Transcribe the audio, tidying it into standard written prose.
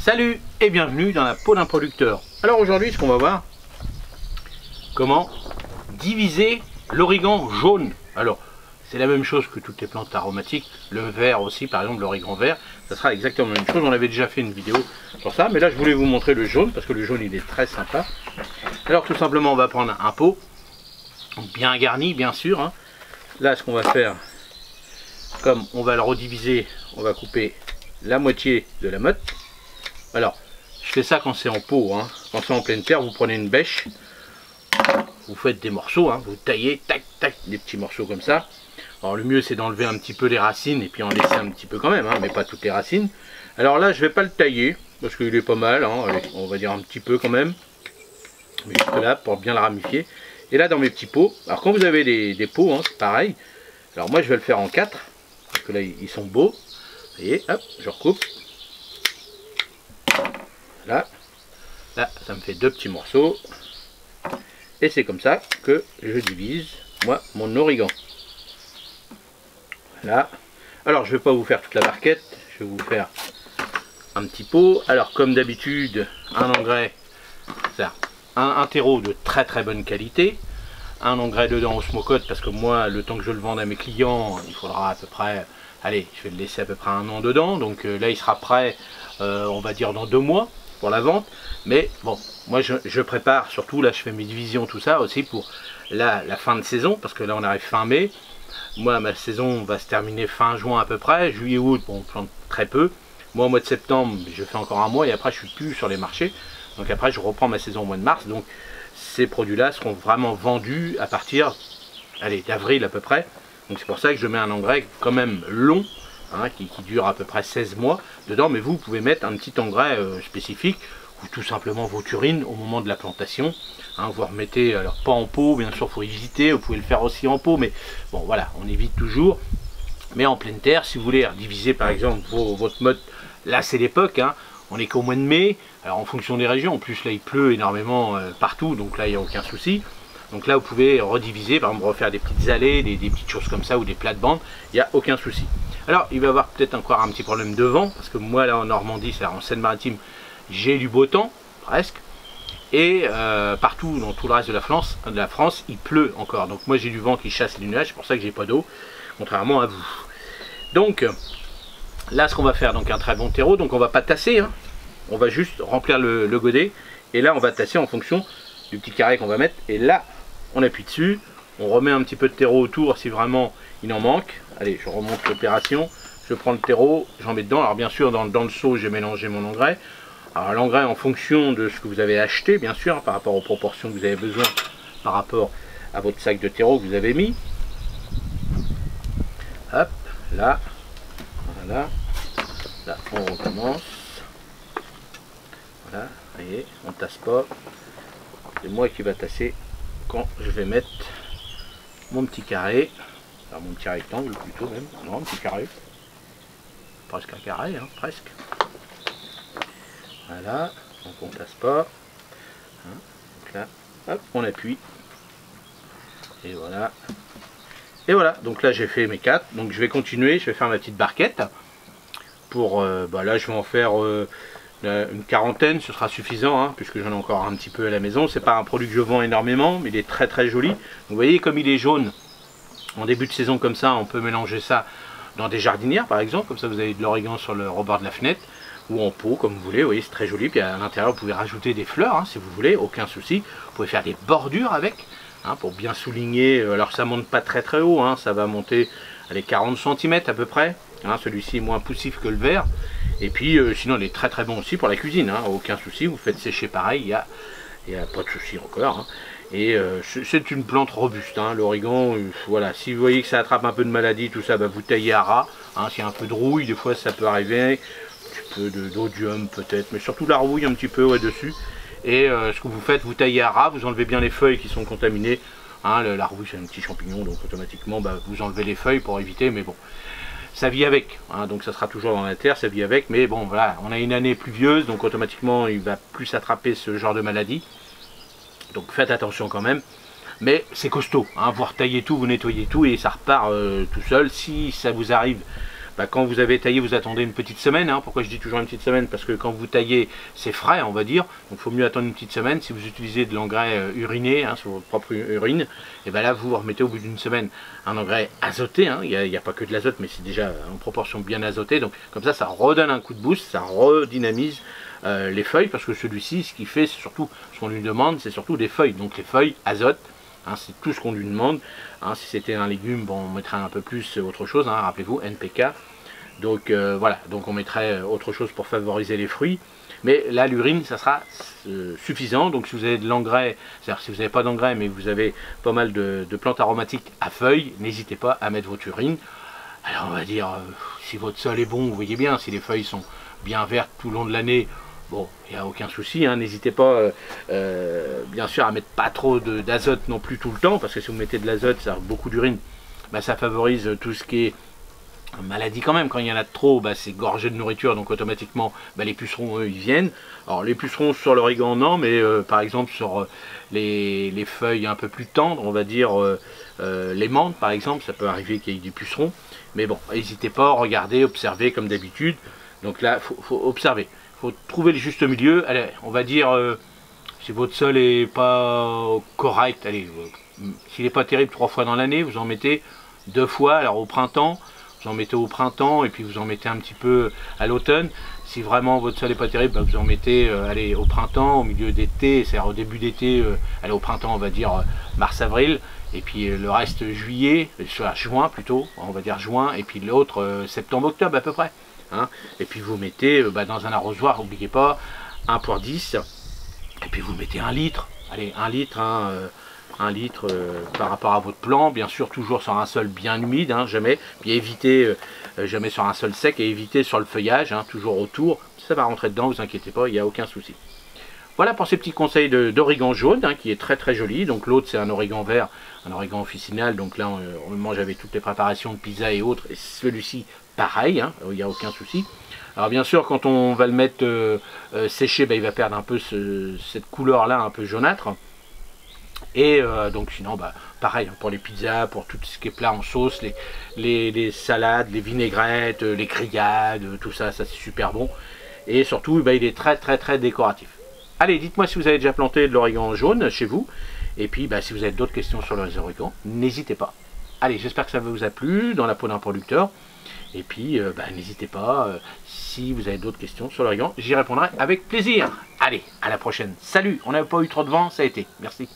Salut et bienvenue dans la peau d'un producteur. Alors aujourd'hui, ce qu'on va voir, comment diviser l'origan jaune. Alors, c'est la même chose que toutes les plantes aromatiques, le vert aussi, par exemple l'origan vert, ça sera exactement la même chose. On avait déjà fait une vidéo sur ça, mais là je voulais vous montrer le jaune, parce que le jaune il est très sympa. Alors tout simplement, on va prendre un pot, bien garni bien sûr, hein. Là ce qu'on va faire, comme on va le rediviser, on va couper la moitié de la motte. Alors, je fais ça quand c'est en pot, hein. Quand c'est en pleine terre, vous prenez une bêche, vous faites des morceaux, hein. Vous taillez, tac, tac, des petits morceaux comme ça. Alors le mieux c'est d'enlever un petit peu les racines et puis en laisser un petit peu quand même, hein, mais pas toutes les racines. Alors là, je vais pas le tailler, parce qu'il est pas mal, hein. Allez, on va dire un petit peu quand même. Mais juste là, pour bien le ramifier. Et là, dans mes petits pots, alors quand vous avez des pots, hein, c'est pareil. Alors moi, je vais le faire en 4, parce que là, ils sont beaux. Vous voyez, hop, je recoupe. Là, ça me fait 2 petits morceaux. Et c'est comme ça que je divise, moi, mon origan. Voilà. Alors, je ne vais pas vous faire toute la barquette. Je vais vous faire un petit pot. Alors, comme d'habitude, un engrais, un terreau de très très bonne qualité. Un engrais dedans au Smocote, parce que moi, le temps que je le vende à mes clients, il faudra à peu près... Allez, je vais le laisser à peu près 1 an dedans. Donc là, il sera prêt, on va dire, dans 2 mois. Pour la vente, mais bon, moi je prépare surtout, là je fais mes divisions, tout ça aussi pour la fin de saison, parce que là on arrive fin mai. Moi ma saison va se terminer fin juin à peu près, juillet août bon, on plante très peu. Moi au mois de septembre je fais encore 1 mois et après je suis plus sur les marchés, donc après je reprends ma saison au mois de mars. Donc ces produits là seront vraiment vendus à partir, allez, d'avril à peu près. Donc c'est pour ça que je mets un engrais quand même long, hein, qui dure à peu près 16 mois dedans, mais vous pouvez mettre un petit engrais spécifique, ou tout simplement votre urine au moment de la plantation, hein, vous remettez, alors pas en pot, bien sûr il faut éviter, vous pouvez le faire aussi en pot, mais bon voilà, on évite toujours, mais en pleine terre, si vous voulez diviser par exemple votre motte, là c'est l'époque, hein, on n'est qu'au mois de mai, alors en fonction des régions, en plus là il pleut énormément partout, donc là il n'y a aucun souci. Donc là vous pouvez rediviser, par exemple refaire des petites allées, des petites choses comme ça, ou des plates-bandes, il n'y a aucun souci. Alors il va y avoir peut-être encore un petit problème de vent, parce que moi là en Normandie, c'est en Seine-Maritime, j'ai du beau temps, presque. Et partout dans tout le reste de la France, il pleut encore. Donc moi j'ai du vent qui chasse les nuages, c'est pour ça que j'ai pas d'eau, contrairement à vous. Donc là ce qu'on va faire, donc un très bon terreau, donc on va pas tasser, hein. On va juste remplir le godet, et là on va tasser en fonction du petit carré qu'on va mettre, et là on appuie dessus, on remet un petit peu de terreau autour si vraiment il en manque. Allez, je remonte l'opération, je prends le terreau, j'en mets dedans. Alors bien sûr dans le seau j'ai mélangé mon engrais. Alors l'engrais en fonction de ce que vous avez acheté, bien sûr, hein, par rapport aux proportions que vous avez besoin, par rapport à votre sac de terreau que vous avez mis. Hop, là, voilà, là on recommence. Voilà, vous voyez, on ne tasse pas. C'est moi qui va tasser quand je vais mettre mon petit carré, alors mon petit rectangle plutôt même, non, un petit carré, presque un carré, hein, presque. Voilà, donc on ne tasse pas, hein, donc là, hop, on appuie, et voilà, donc là j'ai fait mes 4, donc je vais continuer, je vais faire ma petite barquette, pour, là je vais en faire une quarantaine, ce sera suffisant, hein, puisque j'en ai encore un petit peu à la maison. C'est pas un produit que je vends énormément, mais il est très très joli. Vous voyez comme il est jaune en début de saison comme ça, on peut mélanger ça dans des jardinières par exemple, comme ça vous avez de l'origan sur le rebord de la fenêtre, ou en pot comme vous voulez. Vous voyez, c'est très joli, puis à l'intérieur vous pouvez rajouter des fleurs, hein, si vous voulez, aucun souci. Vous pouvez faire des bordures avec, hein, pour bien souligner. Alors ça monte pas très très haut, hein, ça va monter à les 40 cm à peu près, hein, celui-ci est moins poussif que le vert. Et puis sinon il est très très bon aussi pour la cuisine, hein, aucun souci, vous faites sécher pareil, il y a pas de souci encore, hein. Et c'est une plante robuste, hein, l'origan, voilà, si vous voyez que ça attrape un peu de maladie, tout ça, bah, vous taillez à ras, hein, s'il y a un peu de rouille, des fois ça peut arriver, un petit peu d'odium peut-être, mais surtout la rouille un petit peu, ouais, dessus. Et ce que vous faites, vous taillez à ras, vous enlevez bien les feuilles qui sont contaminées, hein, la rouille c'est un petit champignon, donc automatiquement bah, vous enlevez les feuilles pour éviter, mais bon. Ça vit avec, hein, donc ça sera toujours dans la terre, ça vit avec, mais bon voilà, on a une année pluvieuse, donc automatiquement il va plus attraper ce genre de maladie. Donc faites attention quand même, mais c'est costaud, hein, vous retaillez tout, vous nettoyez tout et ça repart tout seul. Si ça vous arrive quand vous avez taillé, vous attendez une petite semaine. Hein. Pourquoi je dis toujours une petite semaine? Parce que quand vous taillez, c'est frais, on va dire. Donc il faut mieux attendre une petite semaine. Si vous utilisez de l'engrais uriné, hein, sur votre propre urine, et ben là vous remettez au bout d'une semaine un engrais azoté. Hein. Il n'y a pas que de l'azote, mais c'est déjà en proportion bien azoté. Donc comme ça redonne un coup de boost, ça redynamise les feuilles. Parce que celui-ci, ce qu'il fait, c'est surtout, ce qu'on lui demande, c'est surtout des feuilles. Donc les feuilles, azote. Hein, c'est tout ce qu'on lui demande. Hein, si c'était un légume, bon, on mettrait un peu plus autre chose. Hein, rappelez-vous, NPK. Donc voilà, donc on mettrait autre chose pour favoriser les fruits. Mais là, l'urine, ça sera suffisant. Donc si vous avez de l'engrais, c'est-à-dire si vous n'avez pas d'engrais, mais vous avez pas mal de plantes aromatiques à feuilles, n'hésitez pas à mettre votre urine. Alors on va dire, si votre sol est bon, vous voyez bien, si les feuilles sont bien vertes tout le long de l'année, bon, il n'y a aucun souci, hein. N'hésitez pas, bien sûr, à mettre pas trop d'azote non plus tout le temps, parce que si vous mettez de l'azote, ça a beaucoup d'urine, bah, ça favorise tout ce qui est maladie quand même. Quand il y en a de trop, bah, c'est gorgé de nourriture, donc automatiquement, bah, les pucerons, eux, ils viennent. Alors les pucerons sur l'origan, non, mais par exemple sur les feuilles un peu plus tendres, on va dire les menthes, par exemple, ça peut arriver qu'il y ait des pucerons. Mais bon, n'hésitez pas, regardez, observez comme d'habitude. Donc là, faut observer. Faut trouver le juste milieu. Allez, on va dire, si votre sol est pas correct, allez, s'il n'est pas terrible 3 fois dans l'année, vous en mettez 2 fois. Alors au printemps, vous en mettez au printemps et puis vous en mettez un petit peu à l'automne. Si vraiment votre sol n'est pas terrible, bah, vous en mettez allez, au printemps, au milieu d'été, c'est-à-dire au début d'été, allez, au printemps, on va dire mars-avril. Et puis le reste juillet, soit juin plutôt, on va dire juin, et puis l'autre septembre-octobre à peu près. Hein. Et puis vous mettez dans un arrosoir, n'oubliez pas, 1 pour 10, et puis vous mettez 1 litre, allez, 1 litre, hein, 1 litre par rapport à votre plant, bien sûr toujours sur un sol bien humide, hein, jamais, puis évitez jamais sur un sol sec, et évitez sur le feuillage, hein, toujours autour, ça va rentrer dedans, vous inquiétez pas, il n'y a aucun souci. Voilà pour ces petits conseils d'origan jaune, hein, qui est très très joli. Donc l'autre c'est un origan vert, un origan officinal, donc là on le mange avec toutes les préparations de pizza et autres, et celui-ci pareil, hein, il n'y a aucun souci. Alors bien sûr quand on va le mettre sécher, bah, il va perdre un peu cette couleur là un peu jaunâtre. Et donc sinon bah, pareil pour les pizzas, pour tout ce qui est plat en sauce, les salades, les vinaigrettes, les grillades, tout ça, ça c'est super bon. Et surtout bah, il est très très très décoratif. Allez, dites-moi si vous avez déjà planté de l'origan jaune chez vous. Et puis, bah, si vous avez d'autres questions sur les origans, n'hésitez pas. Allez, j'espère que ça vous a plu dans la peau d'un producteur. Et puis, bah, n'hésitez pas, si vous avez d'autres questions sur l'origan, j'y répondrai avec plaisir. Allez, à la prochaine. Salut, on n'a pas eu trop de vent, ça a été. Merci.